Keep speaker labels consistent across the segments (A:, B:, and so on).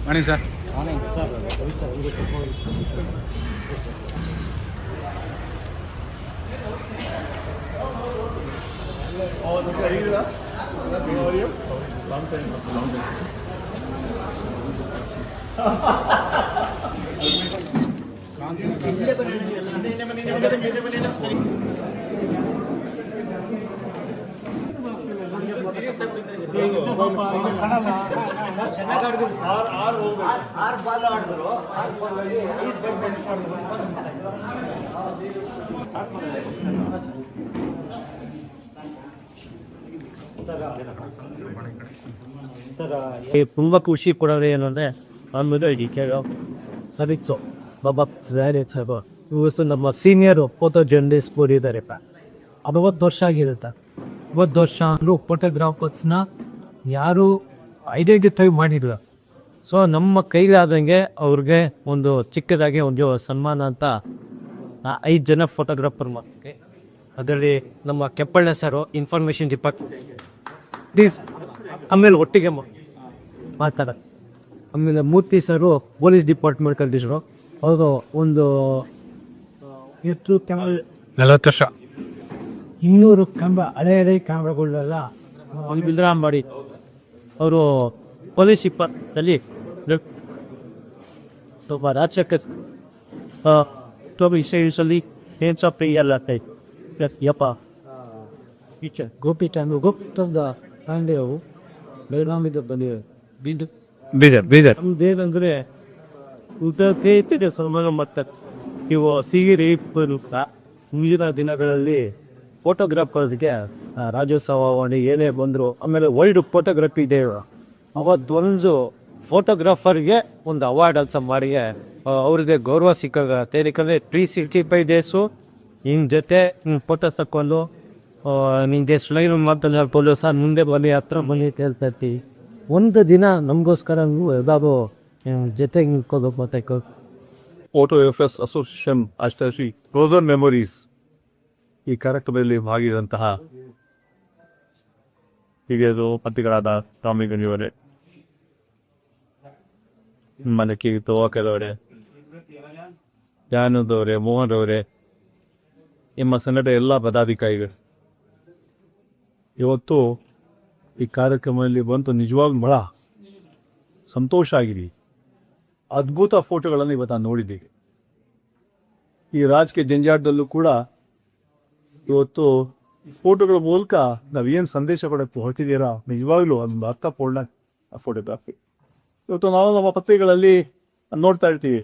A: Morning sir.
B: ತುಂಬ ಖುಷಿ ಕೊಡೋದು ಏನಂದರೆ ಆಮೇಲೆ ಸರಿಚು ಬಾಬಾ ಇವತ್ತು ನಮ್ಮ ಸೀನಿಯರು ಫೋಟೋ ಜರ್ನಲಿಸ್ಟ್ ಇದ್ದಾರೆಪ್ಪ. 60 ವರ್ಷ ಆಗಿರುತ್ತೆ. 60 ವರ್ಷ ಅಂದರೂ ಫೋಟೋಗ್ರಾಫರ್ಸ್ನ ಯಾರೂ ಐಡೆಂಟಿಫೈ ಮಾಡಿಲ್ಲ. ಸೊ ನಮ್ಮ ಕೈಲಾದಂಗೆ ಅವ್ರಿಗೆ ಒಂದು ಚಿಕ್ಕದಾಗಿ ಒಂದು ಸನ್ಮಾನ ಅಂತ 5 ಜನ ಫೋಟೋಗ್ರಾಫರ್ ಮಾಡೋಕ್ಕೆ, ಅದರಲ್ಲಿ ನಮ್ಮ ಕೆಪ್ಪಳ್ಳ ಸರು ಇನ್ಫಾರ್ಮೇಷನ್ ಡಿಪಾರ್ಟ್ಮೆಂಟ್ ಆಮೇಲೆ ಒಟ್ಟಿಗೆ ಮಾತಾಡೋದು. ಆಮೇಲೆ ಮೂರ್ತಿ ಸರು ಪೊಲೀಸ್ ಡಿಪಾರ್ಟ್ಮೆಂಟ್ ಕಲ್ತಿದ್ರು. ಅವರು ಒಂದು
A: 40 ವರ್ಷ
B: 200 ಕ್ಯಾಮ್ರಾ ಹಳೆ ಕ್ಯಾಮ್ರಾಗಳೆಲ್ಲ ವಿದ್ರಾಮ್ ಮಾಡಿ ಅವರು ಪೊಲೀಸ್ ಡಿಪಾರ್ಟ್ಮೆಂಟಲ್ಲಿ ಒಬ್ಬ ರಾಜಕ ವಿಷಯದಲ್ಲಿ ಎಲ್ಲ ಯಪ್ಪ ಟೀಚರ್ ಗೋಪಿ ಟೈಮು ಗೋಪ್ತದ ಕಾಂಡೆ ಅವು ಬೆಳಗಾವಿದ ಬಂದಿ
A: ಬೀದರ್
B: ನಮ್ದೇನಂದರೆ ಉದಯತೆ ಸನ್ಮಾನ ಮತ್ತು ಇವು ಸಿಗಿರಿ ಮುಂದಿನ ದಿನಗಳಲ್ಲಿ ಫೋಟೋಗ್ರಾಫರ್ಸ್ಗೆ ರಾಜ್ಯೋತ್ಸವ ಏನೇ ಬಂದರು. ಆಮೇಲೆ ವರ್ಲ್ಡ್ ಫೋಟೋಗ್ರಫಿ ಇದೆ. ಅವತ್ತೊಂದು ಫೋಟೋಗ್ರಾಫರ್ಗೆ ಒಂದು ಅವಾರ್ಡ್ ಅಂತ ಮಾಡಿ ಅವ್ರಿಗೆ ಗೌರವ ಸಿಕ್ಕಾಗತ್ತೆ. ಯಾಕಂದರೆ 365 ಡೇಸು ನಿನ್ನ ಜೊತೆ ಫೋಟೋಸ್ ತಕ್ಕೊಂಡು ನಿನ್ನ ಸ್ಲೈಡ್ ಮಾತಲ್ಲ ಪೊಲೀಸ ಮುಂದೆ ಬನ್ನಿ ಹತ್ರ ಬನ್ನಿ ಹೇಳ್ತೈತಿ. ಒಂದು ದಿನ ನಮಗೋಸ್ಕರ ಎಲ್ಲರೂ ಜೊತೆಗೆ ನಿಂತ್ಕೊಂಡು ಮತ್ತೆ
C: ಫೋಟೋ ಎಫ್ಎಸ್ ಅಸೋಸಿಯೇಷನ್ ಆಶ್ರಯಿಸಿ ಫ್ರೋಸನ್ ಮೆಮೊರೀಸ್ ಈ ಕಾರ್ಯಕ್ರಮದಲ್ಲಿ ಭಾಗಿಯಾದಂತಹ ಹಿರಿಯರು ಪತ್ರಿಕರಾದ ರಾಮಿಗಂಜಿಯವರೇ, ಮಲಕಿ ತೋವಾಕರವರೇ, ಜಾನದವರೇ, ಮೋಹನ್ ಅವರೇ, ನಿಮ್ಮ ಸಂಘಟನೆ ಎಲ್ಲ ಪದಾಧಿಕಾರಿಗಳು, ಇವತ್ತು ಈ ಕಾರ್ಯಕ್ರಮದಲ್ಲಿ ಬಂತು ನಿಜವಾಗ್ಲೂ ಬಹಳ ಸಂತೋಷ ಆಗಿದೆ. ಅದ್ಭುತ ಫೋಟೋಗಳನ್ನು ಇವತ್ತು ನಾನು ನೋಡಿದ್ದೀವಿ. ಈ ರಾಜಕೀಯ ಜಂಜಾಟದಲ್ಲೂ ಕೂಡ ಇವತ್ತು ಫೋಟೋಗಳ ಮೂಲಕ ನಾವೇನು ಸಂದೇಶ ಕೊಡೋಕ್ಕೆ ಹೊರಟಿದ್ದೀರಾ ನಿಜವಾಗ್ಲೂ ಒಂದು ಅರ್ಥಪೂರ್ಣ ಫೋಟೋಗ್ರಫಿ. ಇವತ್ತು ನಾವು ನಮ್ಮ ಪತ್ರಿಕೆಗಳಲ್ಲಿ ನೋಡ್ತಾ ಇರ್ತೀವಿ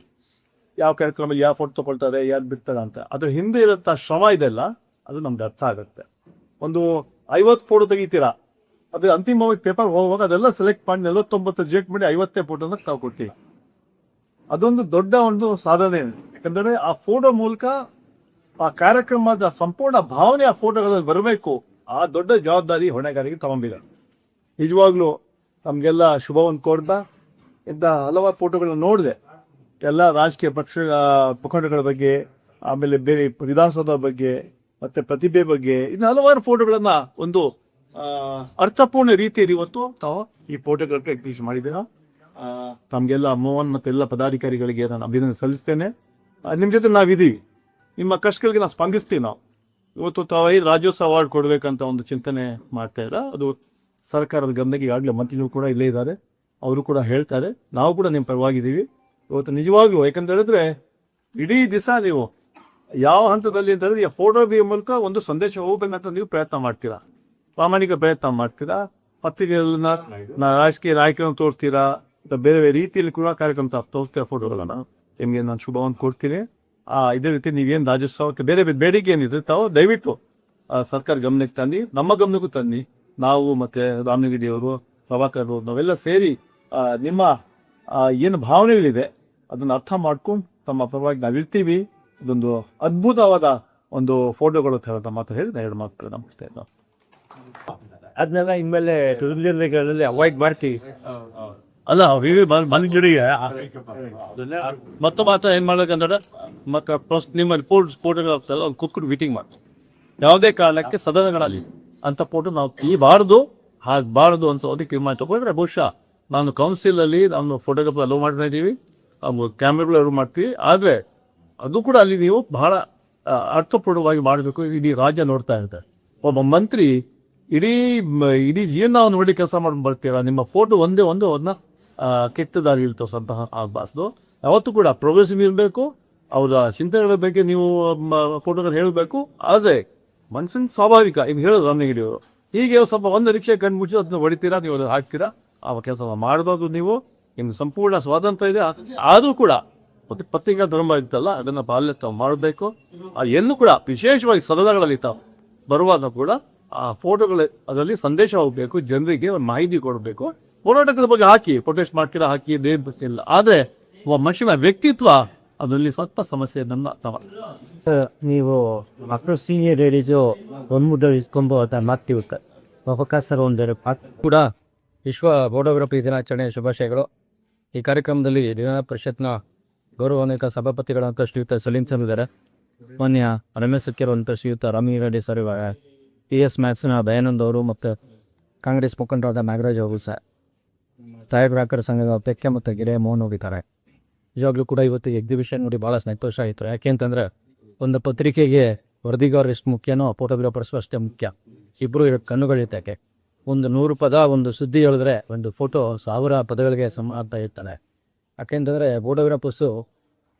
C: ಯಾವ ಕಾರ್ಯಕ್ರಮದಲ್ಲಿ ಯಾವ ಫೋಟೋ ತೊಗೊಳ್ತಾರೆ, ಯಾರು ಬಿಡ್ತಾರೆ ಅಂತ. ಅದ್ರ ಹಿಂದೆ ಇರೋಂಥ ಶ್ರಮ ಇದೆಲ್ಲ ಅದು ನಮ್ಗೆ ಅರ್ಥ ಆಗುತ್ತೆ. ಒಂದು 50 ಫೋಟೋ ತೆಗಿತೀರಾ, ಅದು ಅಂತಿಮವಾಗಿ ಪೇಪರ್ ಹೋಗುವಾಗ ಅದೆಲ್ಲ ಸೆಲೆಕ್ಟ್ ಮಾಡಿ 49 ರಿಜೆಕ್ಟ್ ಮಾಡಿ 50 ಫೋಟೋನ ತಾವು ಕೊಡ್ತೀವಿ. ಅದೊಂದು ದೊಡ್ಡ ಒಂದು ಸಾಧನೆ. ಯಾಕಂದರೆ ಆ ಫೋಟೋ ಮೂಲಕ ಆ ಕಾರ್ಯಕ್ರಮದ ಸಂಪೂರ್ಣ ಭಾವನೆ ಆ ಫೋಟೋಗಳಲ್ಲಿ ಬರಬೇಕು. ಆ ದೊಡ್ಡ ಜವಾಬ್ದಾರಿ ಹೊಣೆಗಾರಿಕೆ ತಗೊಂಡಿದ್ದಾರೆ. ನಿಜವಾಗ್ಲೂ ನಮಗೆಲ್ಲ ಶುಭವನ್ನು ಕೋರ್ದ. ಇಂಥ ಹಲವಾರು ಫೋಟೋಗಳನ್ನ ನೋಡಿದೆ. ಎಲ್ಲ ರಾಜಕೀಯ ಪಕ್ಷ ಮುಖಂಡಗಳ ಬಗ್ಗೆ, ಆಮೇಲೆ ಬೇರೆ ವಿಧಾನಸೌಧ ಬಗ್ಗೆ, ಮತ್ತು ಪ್ರತಿಭೆ ಬಗ್ಗೆ, ಇನ್ನು ಹಲವಾರು ಫೋಟೋಗಳನ್ನು ಒಂದು ಅರ್ಥಪೂರ್ಣ ರೀತಿಯಲ್ಲಿ ಇವತ್ತು ತಾವು ಈ ಫೋಟೋಗ್ರಫಿ ಎಕ್ಸಿಬಿಷನ್ ಮಾಡಿದ್ದೀರಾ. ತಮಗೆಲ್ಲ ಮೋಹನ್ ಮತ್ತು ಎಲ್ಲ ಪದಾಧಿಕಾರಿಗಳಿಗೆ ನಾನು ಅಭಿನಂದನೆ ಸಲ್ಲಿಸ್ತೇನೆ. ನಿಮ್ಮ ಜೊತೆ ನಾವಿದ್ದೀವಿ, ನಿಮ್ಮ ಕಷ್ಟಗಳಿಗೆ ನಾವು ಸ್ಪಂದಿಸ್ತೀವಿ. ನಾವು ಇವತ್ತು ತಾವು ರಾಜ್ಯೋತ್ಸವ ಅವಾರ್ಡ್ ಕೊಡಬೇಕಂತ ಒಂದು ಚಿಂತನೆ ಮಾಡ್ತಾ ಇದ್ದಾರೆ. ಅದು ಸರ್ಕಾರದ ಗಮನಕ್ಕೆ ಈಗಾಗಲೇ ಮಂತ್ರಿಗಳು ಕೂಡ ಇಲ್ಲೇ ಇದ್ದಾರೆ, ಅವರು ಕೂಡ ಹೇಳ್ತಾರೆ. ನಾವು ಕೂಡ ನಿಮ್ಮ ಪರವಾಗಿದ್ದೀವಿ ಇವತ್ತು ನಿಜವಾಗ್ಲೂ. ಯಾಕಂತ ಹೇಳಿದ್ರೆ ಇಡೀ ದಿವಸ ನೀವು ಯಾವ ಹಂತದಲ್ಲಿ ಅಂತ ಹೇಳಿದ್ರೆ ಫೋಟೋಗ್ರಫಿ ಮೂಲಕ ಒಂದು ಸಂದೇಶ ಹೋಗ್ಬೇಕಂತ ನೀವು ಪ್ರಯತ್ನ ಮಾಡ್ತೀರಾ, ಪ್ರಾಮಾಣಿಕ ಪ್ರಯತ್ನ ಮಾಡ್ತೀರಾ. ಪತ್ರಿಕೆಗಳನ್ನ ರಾಜಕೀಯ ನಾಯಕರನ್ನು ತೋರಿಸ್ತೀರಾ, ಬೇರೆ ಬೇರೆ ರೀತಿಯಲ್ಲಿ ಕೂಡ ಕಾರ್ಯಕ್ರಮ ತೋರಿಸ್ತೀರಾ ಫೋಟೋಗಳನ್ನ. ನಿಮಗೆ ನಾನು ಶುಭವನ್ನು ಕೊಡ್ತೀನಿ. ಇದೇ ರೀತಿ ನೀವೇನು ರಾಜ್ಯೋತ್ಸವಕ್ಕೆ ಬೇರೆ ಬೇರೆ ಬೇಡಿಕೆ ಏನಿದ್ರೆ ತಾವು ದಯವಿಟ್ಟು ಸರ್ಕಾರ ಗಮನಕ್ಕೆ ತಂದು ನಮ್ಮ ಗಮನಕ್ಕೂ ತನ್ನಿ. ನಾವು ಮತ್ತು ರಾಮನಗಡಿಯವರು, ಪ್ರಭಾಕರ್ ಅವರು, ನಾವೆಲ್ಲ ಸೇರಿ ನಿಮ್ಮ ಏನು ಭಾವನೆಗಳಿದೆ ಅದನ್ನು ಅರ್ಥ ಮಾಡ್ಕೊಂಡು ತಮ್ಮ ಪರವಾಗಿ ನಾವಿರ್ತೀವಿ. ಇದೊಂದು ಅದ್ಭುತವಾದ ಒಂದು ಫೋಟೋಗಳು ಥರದ ಮಾತು ಹೇಳಿ ನಾನು 2 ಮಾತು ನಂಬಿಸ್ತಾ ಇದ್ದ.
B: ಅದನ್ನೆಲ್ಲ ಇನ್ಮೇಲೆ ಟೂರಿಸ್ಟ್ಗಳಲ್ಲಿ ಅವಾಯ್ಡ್ ಮಾಡ್ತೀವಿ. ಅಲ್ಲ ಮನುಷ್ಯರಿಗೆ ಮತ್ತು ಮಾತ್ರ ಏನು ಮಾಡ್ಬೇಕಂದ್ರೆ ಮತ್ತು ನಿಮ್ಮಲ್ಲಿ ಫೋಟೋಗ್ರಾಫ್ಸಲ್ಲ ಒಂದು ಕುಕ್ಕರ್ ಮೀಟಿಂಗ್ ಮಾಡಿ ಯಾವುದೇ ಕಾರಣಕ್ಕೆ ಸದನಗಳಲ್ಲಿ ಅಂಥ ಫೋಟೋ ನಾವು ಆಗಬಾರ್ದು ಅನ್ಸೋದಕ್ಕೆ ತೀರ್ಮಾನ ತಗೊಂಡ್ರೆ ಬಹುಶಃ
C: ನಾನು ಕೌನ್ಸಿಲಲ್ಲಿ ನಾನು ಫೋಟೋಗ್ರಾಫರ್ ಅಲೋ ಮಾಡ್ತಾ ಇದ್ದೀವಿ, ಕ್ಯಾಮ್ರಾಗಳು ಅಲೋ ಮಾಡ್ತೀವಿ. ಆದರೆ ಅದು ಕೂಡ ಅಲ್ಲಿ ನೀವು ಬಹಳ ಅರ್ಥಪೂರ್ಣವಾಗಿ ಮಾಡಬೇಕು. ಇಡೀ ರಾಜ್ಯ ನೋಡ್ತಾ ಇರುತ್ತೆ. ಒಬ್ಬ ಮಂತ್ರಿ ಇಡೀ ಜೀವನ ನೋಡಿ ಕೆಲಸ ಮಾಡಿ ಬರ್ತೀರಾ, ನಿಮ್ಮ ಫೋಟೋ ಒಂದೇ ಅದನ್ನ ಕೆಟ್ಟ ದಾರಿ ತೋರಿಸಂತಹ ಆಗಬಾರ್ದು. ಯಾವತ್ತೂ ಕೂಡ ಪ್ರೋಗ್ರೆಸಿವ್ ಇರಬೇಕು, ಅವರ ಚಿಂತನೆಗಳ ಬಗ್ಗೆ ನೀವು ಫೋಟೋಗಳು ಹೇಳಬೇಕು. ಆದರೆ ಮನುಷ್ಯನ ಸ್ವಾಭಾವಿಕ ಈಗ ಹೇಳೋದು ನಮಗೆ ನೀವು ಹೀಗೆ ಸ್ವಲ್ಪ ಒಂದು ರಿಕ್ಷೆ ಕಣ್ಣು ಮುಚ್ಚಿ ಅದನ್ನ ಹೊಡಿತೀರಾ, ನೀವು ಅದನ್ನು ಹಾಕ್ತೀರಾ, ಆ ಕೆಲಸ ಮಾಡಬಾರ್ದು. ನೀವು ನಿಮ್ಗೆ ಸಂಪೂರ್ಣ ಸ್ವಾತಂತ್ರ್ಯ ಇದೆ. ಆದರೂ ಕೂಡ ಮತ್ತು ಪತ್ರಿಕಾ ಧರ್ಮ ಇತ್ತಲ್ಲ, ಅದನ್ನು ಪಾಲನೆ ತಾವು ಮಾಡಬೇಕು. ಎಲ್ಲೂ ಕೂಡ ವಿಶೇಷವಾಗಿ ಸದನಗಳಲ್ಲಿ ತಾವು ಬರುವಾಗ ಕೂಡ ಆ ಫೋಟೋಗಳು ಅದರಲ್ಲಿ ಸಂದೇಶ ಹೋಗಬೇಕು, ಜನರಿಗೆ ಒಂದು ಮಾಹಿತಿ ಕೊಡಬೇಕು. ಹೋರಾಟದ ಬಗ್ಗೆ ಹಾಕಿ, ಪ್ರೊಟೆಸ್ಟ್ ಮಾಡ್ತೀರಾ ಹಾಕಿ, ಇಲ್ಲ. ಆದರೆ ಒಬ್ಬ ಮನುಷ್ಯನ ವ್ಯಕ್ತಿತ್ವ ಅದರಲ್ಲಿ ಸ್ವಲ್ಪ ಸಮಸ್ಯೆ ನನ್ನ ತವ.
D: ನೀವು ಮಕ್ಕಳು ಸೀನಿಯರ್ ಹೇಳಿದ್ದು ಒಂದು ಇಸ್ಕೊಂಬ ಮಾಡ್ತೀವಿ ಅವಕಾಶ ಒಂದರೆ
A: ಕೂಡ ವಿಶ್ವ ಫೋಟೋಗ್ರಫಿ ದಿನಾಚರಣೆ ಶುಭಾಶಯಗಳು. ಈ ಕಾರ್ಯಕ್ರಮದಲ್ಲಿ ವಿಧಾನ ಪರಿಷತ್ನ ಗೌರವಾನ್ವಿತ ಸಭಾಪತಿಗಳಂತ ಶ್ರೀಯುತ ಸಲೀಂ ಸರ್ ಇದ್ದಾರೆ. ಮಾನ್ಯ ರಮೇಶ್ ಸಕ್ಕಿರುವಂಥ ಶ್ರೀಯುತ ರಾಮಿರೆಡ್ಡಿ ಸರ್, PS ಮ್ಯಾಥ್ಸ್ನ ದಯಾನಂದ್ ಅವರು ಮತ್ತು ಕಾಂಗ್ರೆಸ್ ಮುಖಂಡರಾದ ನಾಗರಾಜ್ ಅವರು ಸಹ, ಛಾಯಾಗ್ರಾಹಕರ ಸಂಘದ ಪೆಕ್ಕೆ ಮತ್ತು ಗಿರೆ ಮೋಹನ್ ಹೋಗಿದ್ದಾರೆ. ನಿಜವಾಗ್ಲೂ ಕೂಡ ಇವತ್ತು ಎಕ್ಸಿಬಿಷನ್ ನೋಡಿ ಭಾಳ ಸಂತೋಷ ಆಯಿತು. ಯಾಕೆ ಅಂತಂದರೆ ಒಂದು ಪತ್ರಿಕೆಗೆ ವರದಿಗಾರ ಎಷ್ಟು ಮುಖ್ಯನೋ ಫೋಟೋಗ್ರಾಫರ್ಸು ಅಷ್ಟೇ ಮುಖ್ಯ. ಇಬ್ಬರು ಕಣ್ಣುಗಳಿರ್ತಕ್ಕೆ. ಒಂದು 100 ಪದ ಒಂದು ಸುದ್ದಿ ಹೇಳಿದ್ರೆ ಒಂದು ಫೋಟೋ 1000 ಪದಗಳಿಗೆ ಸಮ ಅಂತ ಹೇಳ್ತಾನೆ. ಯಾಕೆಂತಂದರೆ ಫೋಟೋಗ್ರಾಫರ್ಸು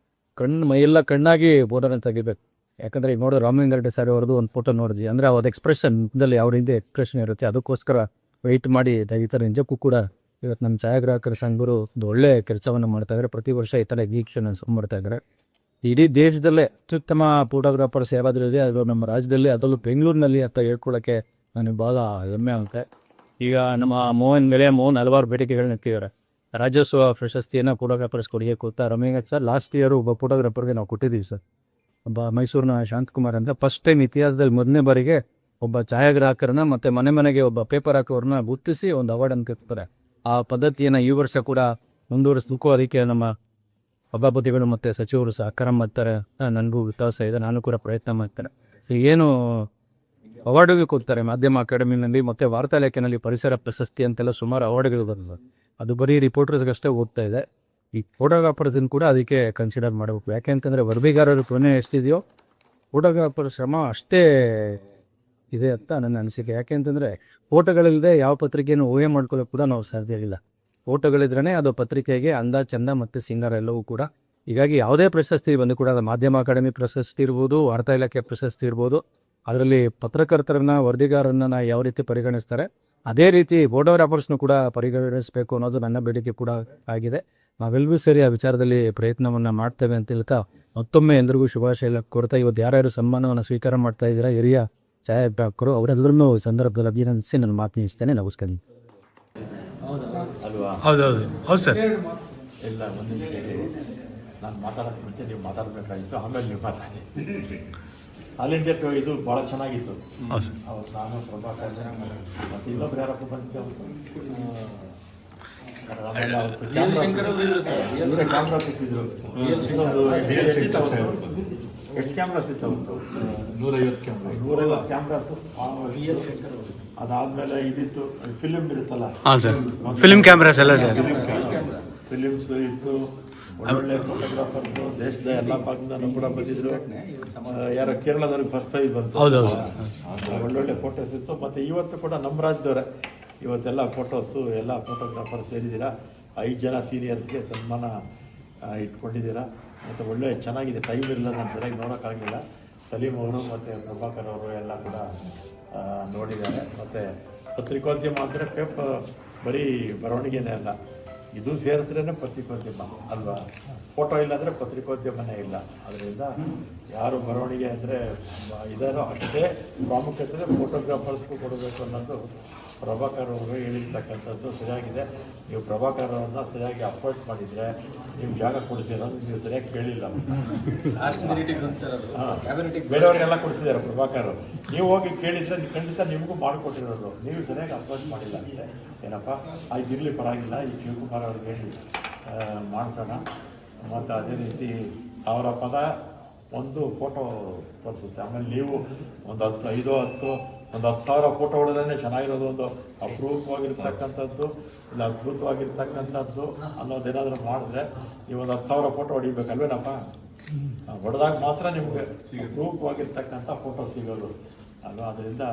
A: ಮೈಯೆಲ್ಲ ಕಣ್ಣಾಗಿ ಫೋಟೋನ ತೆಗಿಬೇಕು. ಯಾಕಂದರೆ ಈಗ ನೋಡೋದು ರಾಮಲಿಂಗ ರೆಡ್ಡಿ ಸರ್ ಅವ್ರದ್ದು ಒಂದು ಫೋಟೋ ನೋಡಿದ್ವಿ ಅಂದರೆ ಅದು ಎಕ್ಸ್ಪ್ರೆಷನ್ದಲ್ಲಿ ಅವ್ರ ಹಿಂದೆ ಎಕ್ಸ್ಪ್ರೆಷನ್ ಇರುತ್ತೆ, ಅದಕ್ಕೋಸ್ಕರ ವೆಯ್ಟ್ ಮಾಡಿ ತೆಗಿತಾರೆ. ನಿಜಕ್ಕೂ ಕೂಡ ಇವತ್ತು ನಮ್ಮ ಛಾಯಾಗ್ರಾಹಕರ ಸಂಘರು ಒಂದು ಒಳ್ಳೆ ಕೆಲಸವನ್ನು ಮಾಡ್ತಾಯಿದ್ದಾರೆ. ಪ್ರತಿ ವರ್ಷ ಈ ಥರ ಎಕ್ಸಿಬಿಷನ್ ಮಾಡ್ತಾಯಿದ್ದಾರೆ. ಇಡೀ ದೇಶದಲ್ಲೇ ಅತ್ಯುತ್ತಮ ಫೋಟೋಗ್ರಾಫರ್ಸ್ ಯಾರಾದರೂ ಅದು ನಮ್ಮ ರಾಜ್ಯದಲ್ಲಿ, ಅದರಲ್ಲೂ ಬೆಂಗಳೂರಿನಲ್ಲಿ ಅಂತ ಹೇಳ್ಕೊಳ್ಳೋಕ್ಕೆ ನನಗೆ ಭಾಳ ಹೆಮ್ಮೆ ಆಗುತ್ತೆ. ಈಗ ನಮ್ಮ ಮೋಹನ್ ಹಲವಾರು ಬೇಡಿಕೆಗಳನ್ನ ಇಟ್ಟಿದ್ದಾರೆ. ರಾಜ್ಯೋತ್ಸವ ಪ್ರಶಸ್ತಿಯನ್ನು ಫೋಟೋಗ್ರಾಫರ್ಸ್ ಕೊಡುಗೆ ಕೊಡ್ತಾ ರಮೇಶ್ ಸರ್ ಲಾಸ್ಟ್ ಇಯರು ಒಬ್ಬ ಫೋಟೋಗ್ರಾಫರ್ಗೆ ನಾವು ಕೊಟ್ಟಿದ್ದೀವಿ ಸರ್. ಒಬ್ಬ ಮೈಸೂರಿನ ಶಾಂತಕುಮಾರ್ ಅಂತ ಫಸ್ಟ್ ಟೈಮ್ ಇತಿಹಾಸದಲ್ಲಿ ಮೊದಲನೇ ಬಾರಿಗೆ ಒಬ್ಬ ಛಾಯಾಗ್ರಾಹಕರನ್ನ ಮತ್ತು ಮನೆಗೆ ಒಬ್ಬ ಪೇಪರ್ ಹಾಕೋರನ್ನ ಗುರ್ತಿಸಿ ಒಂದು ಅವಾರ್ಡನ್ನು ಕೊಡ್ತಾರೆ. ಆ ಪದ್ಧತಿಯನ್ನು ಈ ವರ್ಷ ಕೂಡ ಮುಂದುವರಿಸಬೇಕು. ಅದಕ್ಕೆ ನಮ್ಮ ಸಭಾಪತಿಗಳು ಮತ್ತು ಸಚಿವರು ಸಹಕಾರ ಮಾಡ್ತಾರೆ. ನನಗೂ ವಿಶ್ವಾಸ ಇದೆ, ನಾನು ಕೂಡ ಪ್ರಯತ್ನ ಮಾಡ್ತೇನೆ. ಸೊ ಏನು ಅವಾರ್ಡ್ಗೆ ಕೊಡ್ತಾರೆ ಮಾಧ್ಯಮ ಅಕಾಡೆಮಿನಲ್ಲಿ ಮತ್ತು ವಾರ್ತಾ ಇಲಾಖೆಯಲ್ಲಿ ಪರಿಸರ ಪ್ರಶಸ್ತಿ ಅಂತೆಲ್ಲ ಸುಮಾರು ಅವಾರ್ಡ್ಗಳು ಬರ್ತದೆ. ಅದು ಬರೀ ರಿಪೋರ್ಟರ್ಸ್ಗಷ್ಟೇ ಹೋಗ್ತಾ ಇದೆ. ಈ ಫೋಟೋಗ್ರಾಫರ್ಸನ್ನು ಕೂಡ ಅದಕ್ಕೆ ಕನ್ಸಿಡರ್ ಮಾಡಬೇಕು. ಯಾಕೆ ಅಂತಂದರೆ ವರದಿಗಾರರು ಕೊನೆ ಎಷ್ಟಿದೆಯೋ ಫೋಟೋಗ್ರಾಫರ್ ಶ್ರಮ ಅಷ್ಟೇ ಇದೆ ಅಂತ ನನ್ನ ಅನಿಸಿಕೆ. ಯಾಕೆ ಅಂತಂದರೆ ಫೋಟೋಗಳಿಲ್ಲದೆ ಯಾವ ಪತ್ರಿಕೆಯನ್ನು ಊಹೆ ಮಾಡ್ಕೊಳ್ಳೋಕೆ ಕೂಡ ನಾವು ಸಾಧ್ಯ ಇಲ್ಲ. ಫೋಟೋಗಳಿದ್ರೇ ಅದು ಪತ್ರಿಕೆಗೆ ಅಂದ ಚಂದ ಮತ್ತು ಸಿಂಗಾರ ಎಲ್ಲವೂ ಕೂಡ. ಹೀಗಾಗಿ ಯಾವುದೇ ಪ್ರಶಸ್ತಿ ಬಂದು ಕೂಡ ಅದು ಮಾಧ್ಯಮ ಅಕಾಡೆಮಿ ಪ್ರಶಸ್ತಿ ಇರ್ಬೋದು, ವಾರ್ತಾ ಇಲಾಖೆ ಪ್ರಶಸ್ತಿ ಇರ್ಬೋದು, ಅದರಲ್ಲಿ ಪತ್ರಕರ್ತರನ್ನ ವರದಿಗಾರರನ್ನ ಯಾವ ರೀತಿ ಪರಿಗಣಿಸ್ತಾರೆ ಅದೇ ರೀತಿ ಫೋಟೋಗ್ರಾಫರ್ಸ್ನು ಕೂಡ ಪರಿಗಣಿಸಬೇಕು ಅನ್ನೋದು ನನ್ನ ಬೇಡಿಕೆ ಕೂಡ ಆಗಿದೆ. ನಾವೆಲ್ಲರೂ ಸೇರಿ ಆ ವಿಚಾರದಲ್ಲಿ ಪ್ರಯತ್ನವನ್ನು ಮಾಡ್ತೇವೆ ಅಂತ ಹೇಳ್ತಾ ಮತ್ತೊಮ್ಮೆ ಎಲ್ಲರಿಗೂ ಶುಭಾಶಯ ಕೋರ್ತಾ ಇವತ್ತು ಯಾರ್ಯಾರು ಸನ್ಮಾನವನ್ನು ಸ್ವೀಕಾರ ಮಾಡ್ತಾ ಇದ್ದೀರಾ ಹಿರಿಯ ಛಾಯಾಗ್ರಾಹಕರು ಅವರೆಲ್ಲರನ್ನೂ ಸಂದರ್ಭದಲ್ಲಿ ಅಭಿನಂದಿಸಿ ನಾನು ಮಾತನಾಡಿಸ್ತೇನೆ. ನಮಸ್ಕಾರ. ಹೌದು ಸರ್.
B: ಎಲ್ಲ ಒಂದು ನಾನು ಮಾತಾಡೋಕ್ಕೆ ಮುಂಚೆ ನೀವು ಮಾತಾಡಬೇಕಾಗಿತ್ತು, ಆಮೇಲೆ ನೀವು ಮಾತಾಡಿ. ಆಲ್ ಇಂಡಿಯಾ ಇದು ಭಾಳ ಚೆನ್ನಾಗಿತ್ತು. ಅವ್ರು ನಾನು ಪ್ರಭಾಕರ್ ಮತ್ತು ಇನ್ನೊಬ್ರು ಯಾರಪ್ಪ ಬಂದಿದ್ದೆ ಕ್ಯಾಮ್ರಾ ಸಿಕ್ಕಿದ್ರು. ಎಷ್ಟು ಕ್ಯಾಮ್ರಾಸ್ ಇತ್ತು ಅವತ್ತು? 150 ಕ್ಯಾಮ್ರಾಸು. ಅದಾದಮೇಲೆ ಇದಿತ್ತು ಫಿಲಿಮ್ ಇರುತ್ತಲ್ಲ,
A: ಹಾಂ ಸರ್, ಫಿಲ್ಮ್ ಕ್ಯಾಮ್ರಾಸ್ ಎಲ್ಲ
B: ಫಿಲಿಮ್ಸ್ ಇತ್ತು. ಒಳ್ಳೊಳ್ಳೆ ಫೋಟೋಗ್ರಾಫರ್ಸು ದೇಶದ ಎಲ್ಲ ಭಾಗದಿಂದನೂ ಕೂಡ ಬಂದಿದ್ರು. ಯಾರೋ ಕೇರಳದವ್ರಿಗೆ ಫಸ್ಟ್ ಪ್ರೈಸ್ ಬಂತು. ಒಳ್ಳೊಳ್ಳೆ ಫೋಟೋಸ್ ಇತ್ತು. ಮತ್ತು ಇವತ್ತು ಕೂಡ ನಮ್ಮ ರಾಜ್ಯದವರೇ ಇವತ್ತೆಲ್ಲ ಫೋಟೋಸು ಎಲ್ಲ ಫೋಟೋಗ್ರಾಫರ್ ಸೇರಿದ್ದೀರಾ. 5 ಜನ ಸೀನಿಯರ್ಸ್ಗೆ ಸನ್ಮಾನ ಇಟ್ಕೊಂಡಿದ್ದೀರಾ. ಮತ್ತು ಒಳ್ಳೆ ಚೆನ್ನಾಗಿದೆ. ಟೈಮ್ ಇರಲಿಲ್ಲ, ನಾನು ಸರಿಯಾಗಿ ನೋಡೋಕ್ಕಾಗಲಿಲ್ಲ. ಸಲೀಂ ಅವರು ಮತ್ತು ಪ್ರಭಾಕರ್ ಅವರು ಎಲ್ಲ ಕೂಡ ನೋಡಿದ್ದಾರೆ. ಮತ್ತು ಪತ್ರಿಕೋದ್ಯಮ ಅಂದರೆ ಬರೀ ಬರವಣಿಗೆನೇ ಅಲ್ಲ, ಇದು ಸೇರಿಸ್ರೇ ಪತ್ರಿಕೋದ್ಯಮ ಅಲ್ವಾ? ಫೋಟೋ ಇಲ್ಲಾಂದರೆ ಪತ್ರಿಕೋದ್ಯಮನೇ ಇಲ್ಲ. ಅದರಿಂದ ಯಾರು ಬರವಣಿಗೆ ಅಂದರೆ ಇದಾರೋ ಅಷ್ಟೇ ಪ್ರಾಮುಖ್ಯತೆ ಫೋಟೋಗ್ರಾಫರ್ಸ್ಗೂ ಕೊಡಬೇಕು ಅನ್ನೋದು ಪ್ರಭಾಕರ್ ಅವರು ಹೇಳಿರ್ತಕ್ಕಂಥದ್ದು ಸರಿಯಾಗಿದೆ. ನೀವು ಪ್ರಭಾಕರ್ ಅವ್ರನ್ನ ಸರಿಯಾಗಿ ಅಪಾಯಿಂಟ್ ಮಾಡಿದರೆ ನೀವು ಜಾಗ ಕೊಡಿಸಿರೋದು ನೀವು ಸರಿಯಾಗಿ ಕೇಳಿಲ್ಲ. ಬೇರೆಯವ್ರಿಗೆಲ್ಲ ಕೊಡಿಸಿದ್ದಾರೆ ಪ್ರಭಾಕರ್. ನೀವು ಹೋಗಿ ಕೇಳಿದರೆ ಖಂಡಿತ ನಿಮಗೂ ಮಾಡಿಕೊಟ್ಟಿರೋದು, ನೀವು ಸರಿಯಾಗಿ ಅಪಾಯಿಂಟ್ ಮಾಡಿಲ್ಲ ಅಷ್ಟೇ. ಏನಪ್ಪ ಆಯ್ತು, ಇರಲಿ ಪರವಾಗಿಲ್ಲ. ಈ ಶಿವಕುಮಾರ್ ಅವ್ರಿಗೆ ಹೇಳಿ ಮಾಡಿಸೋಣ. ಮತ್ತು ಅದೇ ರೀತಿ 1000 ಪದ ಒಂದು ಫೋಟೋ ತೋರಿಸುತ್ತೆ. ಆಮೇಲೆ ನೀವು ಒಂದು 5-10 ಒಂದು 10,000 ಫೋಟೋ ಹೊಡೆದ್ರೆ ಚೆನ್ನಾಗಿರೋದು, ಒಂದು ಅಪರೂಪವಾಗಿರ್ತಕ್ಕಂಥದ್ದು ಇಲ್ಲ ಅದ್ಭುತವಾಗಿರ್ತಕ್ಕಂಥದ್ದು ಅನ್ನೋದೇನಾದರೂ ಮಾಡಿದ್ರೆ ನೀವು ಒಂದು 10,000 ಫೋಟೋ ಹೊಡಿಬೇಕಲ್ವೇನಪ್ಪ? ಹೊಡೆದಾಗ ಮಾತ್ರ ನಿಮಗೆ ಅಪರೂಪವಾಗಿರ್ತಕ್ಕಂಥ ಫೋಟೋ ಸಿಗೋದು ಅಲ್ವಾ? ಅದರಿಂದ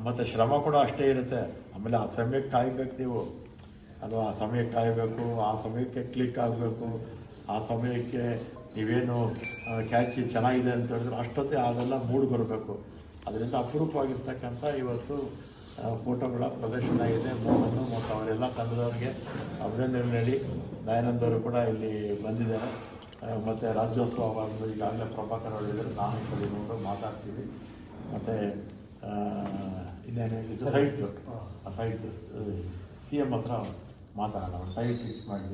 B: ಮತ್ತು ಶ್ರಮ ಕೂಡ ಅಷ್ಟೇ ಇರುತ್ತೆ. ಆಮೇಲೆ ಆ ಸಮಯಕ್ಕೆ ಕಾಯಬೇಕು ನೀವು ಅಲ್ವಾ? ಆ ಸಮಯಕ್ಕೆ ಕಾಯಬೇಕು, ಆ ಸಮಯಕ್ಕೆ ಕ್ಲಿಕ್ ಆಗಬೇಕು, ಆ ಸಮಯಕ್ಕೆ ನೀವೇನು ಕ್ಯಾಚಿ ಚೆನ್ನಾಗಿದೆ ಅಂತ ಹೇಳಿದ್ರೆ ಅಷ್ಟೊತ್ತೇ ಅದೆಲ್ಲ ಮೂಡ್ ಬರಬೇಕು. ಅದರಿಂದ ಅಪರೂಪವಾಗಿರ್ತಕ್ಕಂಥ ಇವತ್ತು ಫೋಟೋಗಳ ಪ್ರದರ್ಶನ ಇದೆ. ಮೋಹನ್ ಮತ್ತು ಅವರೆಲ್ಲ ತಂಡದವರಿಗೆ ಅಭಿನಂದನೆ ಹೇಳಿ, ದಯಾನಂದ್ ಅವರು ಕೂಡ ಇಲ್ಲಿ ಬಂದಿದ್ದಾರೆ. ಮತ್ತು ರಾಜ್ಯೋತ್ಸವ ಅವಾರ್ಡು ಈಗಾಗಲೇ ಪ್ರಭಾಕರ್ ಹೇಳಿದರೆ, ನಾನು ಕಲಿಕೊಂಡು ಮಾತಾಡ್ತೀವಿ. ಮತ್ತು ಇನ್ನೇನು ಸೈಟ್ ಸಿ ಎಮ್ ಹತ್ರ ಮಾತಾಡೋಣ, ಒಂದು ಟೈಮ್ ಫಿಕ್ಸ್ ಮಾಡಿ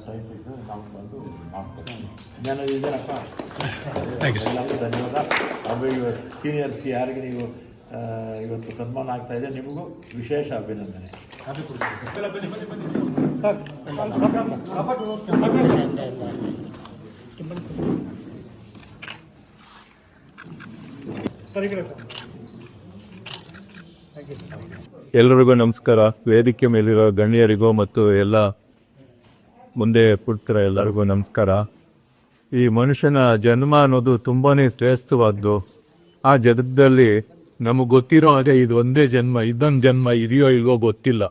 B: ಸೈಟ್ ಫಿಕ್ಸ್ ನಾವು ಬಂದು ಮಾಡ್ಕೊಡ್ತೀವಿ. ಇನ್ನೇನಾದ್ರು ಇದೆಯಪ್ಪ? ಎಲ್ಲರಿಗೂ ಧನ್ಯವಾದ. ಆಮೇಲೆ ಸೀನಿಯರ್ಸ್ಗೆ ಯಾರಿಗೆ ನೀವು ಇವತ್ತು ಸನ್ಮಾನ ಆಗ್ತಾ ಇದೆ, ನಿಮಗೂ ವಿಶೇಷ ಅಭಿನಂದನೆ.
C: ಎಲ್ಲರಿಗೂ ನಮಸ್ಕಾರ. ವೇದಿಕೆ ಮೇಲಿರೋ ಗಣ್ಯರಿಗೂ ಮತ್ತು ಎಲ್ಲ ಮುಂದೆ ಕೂಡ್ತಿರೋ ಎಲ್ಲರಿಗೂ ನಮಸ್ಕಾರ. ಈ ಮನುಷ್ಯನ ಜನ್ಮ ಅನ್ನೋದು ತುಂಬಾ ಶ್ರೇಷ್ಠವಾದ್ದು. ಆ ಜನ್ಮದಲ್ಲಿ ನಮಗೆ ಗೊತ್ತಿರೋ ಹಾಗೆ ಇದು ಒಂದೇ ಜನ್ಮ, ಇದೊಂದು ಜನ್ಮ ಇದೆಯೋ ಇಲ್ವೋ ಗೊತ್ತಿಲ್ಲ.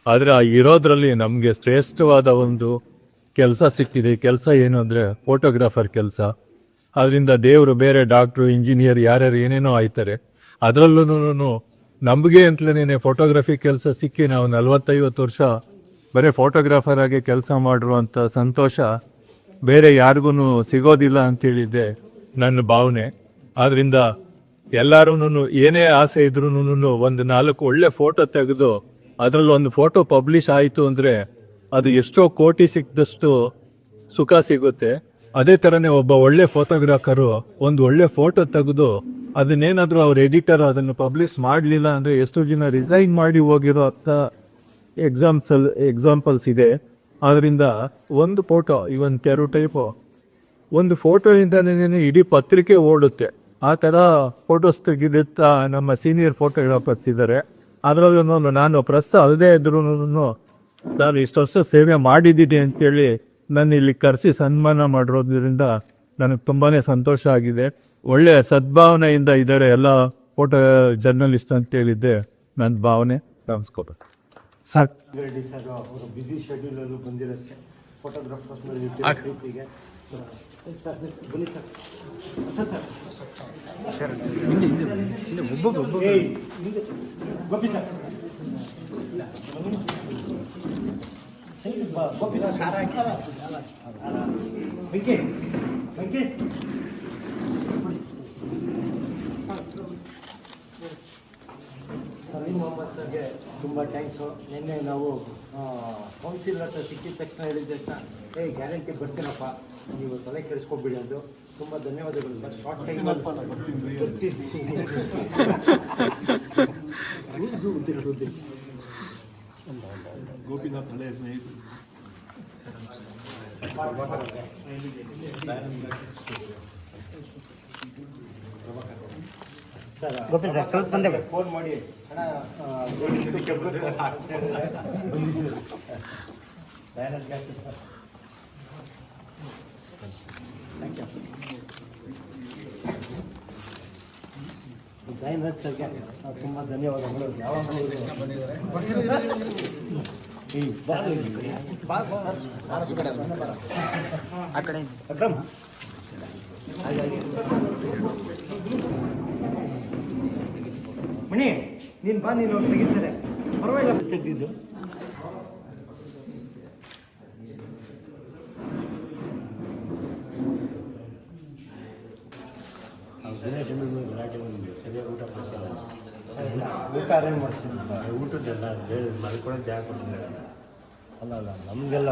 C: ಆದರೆ ಆ ಇರೋದ್ರಲ್ಲಿ ನಮಗೆ ಶ್ರೇಷ್ಠವಾದ ಒಂದು ಕೆಲಸ ಸಿಕ್ಕಿದೆ. ಕೆಲಸ ಏನು ಅಂದರೆ ಫೋಟೋಗ್ರಾಫರ್ ಕೆಲಸ. ಅದರಿಂದ ದೇವರು ಬೇರೆ ಡಾಕ್ಟ್ರು, ಇಂಜಿನಿಯರ್ ಯಾರ್ಯಾರು ಏನೇನೋ ಆಯ್ತಾರೆ. ಅದರಲ್ಲೂ ನಮಗೆ ಅಂತಲೇ ಫೋಟೋಗ್ರಫಿ ಕೆಲಸ ಸಿಕ್ಕಿ ನಾವು 40-50 ವರ್ಷ ಬರೀ ಫೋಟೋಗ್ರಾಫರ್ ಆಗಿ ಕೆಲಸ ಮಾಡಿರುವಂಥ ಸಂತೋಷ ಬೇರೆ ಯಾರಿಗೂ ಸಿಗೋದಿಲ್ಲ ಅಂತೇಳಿದ್ದೆ ನನ್ನ ಭಾವನೆ. ಆದ್ದರಿಂದ ಎಲ್ಲರೂ ಏನೇ ಆಸೆ ಇದ್ರೂ ಒಂದು 4 ಒಳ್ಳೆ ಫೋಟೋ ತೆಗೆದು ಅದರಲ್ಲಿ ಒಂದು ಫೋಟೋ ಪಬ್ಲಿಷ್ ಆಯಿತು ಅಂದರೆ ಅದು ಎಷ್ಟೋ ಕೋಟಿ ಸಿಕ್ಕದಷ್ಟು ಸುಖ ಸಿಗುತ್ತೆ. ಅದೇ ಥರನೇ ಒಬ್ಬ ಒಳ್ಳೆ ಫೋಟೋಗ್ರಾಫರು ಒಂದು ಒಳ್ಳೆ ಫೋಟೋ ತೆಗೆದು ಅದನ್ನೇನಾದರೂ ಅವ್ರ ಎಡಿಟರ್ ಅದನ್ನು ಪಬ್ಲಿಷ್ ಮಾಡಲಿಲ್ಲ ಅಂದರೆ ಎಷ್ಟೋ ಜನ ರಿಸೈನ್ ಮಾಡಿ ಹೋಗಿರೋ ಅಂಥ ಎಕ್ಸಾಂಪಲ್ಸ್ ಇದೆ. ಆದ್ದರಿಂದ ಒಂದು ಫೋಟೋ ಇವನ್ ಕೆಲವು ಟೈಪು ಒಂದು ಫೋಟೋಯಿಂದನೇ ಇಡೀ ಪತ್ರಿಕೆ ಓಡುತ್ತೆ. ಆ ಥರ ಫೋಟೋಸ್ ತೆಗೆದಿರ್ತಾ ನಮ್ಮ ಸೀನಿಯರ್ ಫೋಟೋಗ್ರಾಫರ್ಸ್ ಇದ್ದಾರೆ. ಅದರಲ್ಲೂ ನಾನು ಅಲ್ಲದೇ ಇದ್ರೂ ನಾನು ಇಷ್ಟು ವರ್ಷ ಸೇವೆ ಮಾಡಿದ್ದೀನಿ ಅಂತೇಳಿ ನಾನು ಇಲ್ಲಿ ಕರೆಸಿ ಸನ್ಮಾನ ಮಾಡಿರೋದ್ರಿಂದ ನನಗೆ ತುಂಬಾ ಸಂತೋಷ ಆಗಿದೆ. ಒಳ್ಳೆಯ ಸದ್ಭಾವನೆಯಿಂದ ಇದ್ದಾರೆ ಎಲ್ಲ ಫೋಟೋ ಜರ್ನಲಿಸ್ಟ್ ಅಂತೇಳಿದ್ದೆ ನನ್ನ ಭಾವನೆ. ನಮಸ್ಕಾರ
D: ಸರ್.
E: ಸರ್ ಅವರು ಬ್ಯುಸಿ ಶೆಡ್ಯೂಲಲ್ಲೂ ಬಂದಿರೋಕ್ಕೆ ಫೋಟೋಗ್ರಾಫರ್ಸ್ ಪ್ರೀತಿಗೆ ಸರ್ ಬನ್ನಿ sir. Sir sir sir Gopi sir Gopi sir Venki Venki Saleem Mohammed ಸರ್ಗೆ ತುಂಬ ಥ್ಯಾಂಕ್ಸು. ನಿನ್ನೆ ನಾವು ಕೌನ್ಸಿಲ್ ಹತ್ರ ಸಿಕ್ಕಿದ ತಕ್ಷಣ ಹೇಳಿದ ತಕ್ಷಣ ಗ್ಯಾರಂಟಿ ಬರ್ತೀನಪ್ಪ, ನೀವು ತಲೆ ಕೆಡಿಸ್ಕೊಬಿಡಿ ಅಂತ. ತುಂಬ ಧನ್ಯವಾದಗಳು ಸರ್. ಶಾರ್ಟ್ ಟೈಮಲ್ಲಿ
B: ಗೋಪಿನಾಥ್ ಹಳೆಯ ಸ್ನೇಹಿತರು.
E: ಸರ್ ಗೋಪಿ ಸರ್ ಸ್ವಲ್ಪ ಬಂದೆ ಫೋನ್ ಮಾಡಿ ಅಣ್ಣ Dayanand sir thank you. Dayanand ಸರ್ಗೆ ತುಂಬ ಧನ್ಯವಾದಗಳು. ಯಾವಾಗಲೂ ಆ ಕಡೆ ಅಕ್ರಮ ಹಾಗಾಗಿ ಮಣಿ ನೀನು ಬಾ, ನೀನು ತೆಗಿತಾರೆ ಪರವಾಗಿಲ್ಲ ತೆಗೆದಿದ್ದು. ಊಟ ಅರೇಂಜ್ ಮಾಡಿಸಿಲ್ಲ, ಊಟದ್ದೆಲ್ಲ ಮಲ್ಕೊಳ್ಳೋದು ಜಾಗ ಕೊಟ್ಟಿಲ್ಲ. ಅಲ್ಲ ನಮಗೆಲ್ಲ